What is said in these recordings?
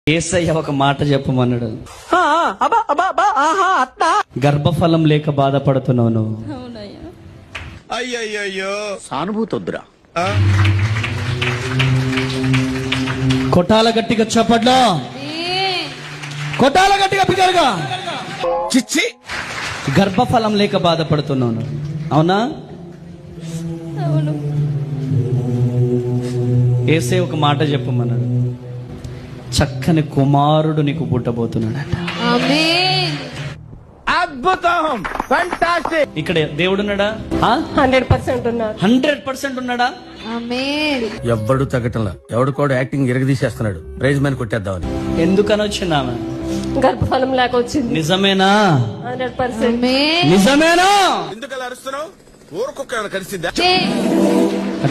యేసయ్య ఒక మాట చెప్పమన్నాడు. గర్భఫలం లేక బాధపడుతున్నావు నువ్వు. అయ్యయ్యో సానుభూతి వద్దురా. కొట్టాల గట్టిగా చప్పట్లో, కొట్టాల గట్టిగా బిగరగా. చిచ్చి, గర్భఫలం లేక బాధపడుతున్నావు నువ్వు. అవునా? యేసయ్య ఒక మాట చెప్పమన్నాడు. చక్కని కుమారుడు నీకు పుట్టబోతున్నాడట. అద్భుతం, ఫంటాస్టిక్. ఇక్కడ దేవుడున్నాడా? 100% ఉన్నారు. 100% ఉన్నాడా? ఎవ్వడు తగ్గటంలా, ఎవడు కూడా యాక్టింగ్ ఇరగదీసేస్తున్నాడు. ప్రైజ్ మ్యాన్ కొట్టేద్దామని. ఎందుకని వచ్చిందామె? గర్భఫలం లేక వచ్చింది. నిజమేనా? 100%. నిజమేనా? ఎందుకు అలా అరుస్తున్నావు? ఊరుకొక్క కలిసిందా?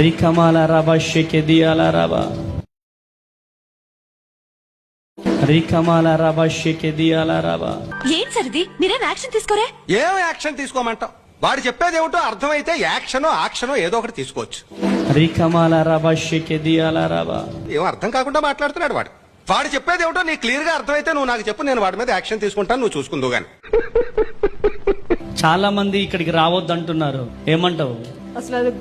రికమాల రాబా షెకెదియాల రాబా, రికమాల రాబా షెకెదియాల రాబా. ఏం సరిది, మీరేం యాక్షన్ తీసుకోరే? ఏం యాక్షన్ తీసుకోమంటావు? వాడు చెప్పేది ఏమిటో అర్థమైతే యాక్షనో ఆక్షనో ఏదో ఒకటి తీసుకోవచ్చు. రికమాల రాబా షెకెదియాల రాబా. ఏం అర్థం కాకుండా మాట్లాడుతున్నాడు వాడు. వాడు చెప్పేది ఏమిటో నీకు క్లియర్ గా అర్థమైతే నువ్వు నాకు చెప్పు, నేను వాడి మీద యాక్షన్ తీసుకుంటాను, నువ్వు చూసుకుందువు గాని. చాలా మంది ఇక్కడికి రావద్దు అంటున్నారు, ఏమంటావు? అసలు అది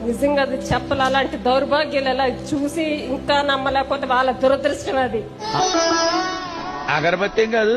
నిజంగా అది చెప్పాలి. అలాంటి దౌర్భాగ్యాలు అలా చూసి ఇంకా నమ్మలేకపోతే వాళ్ళ దురదృష్టం అది. అగరబత్తి కాదు.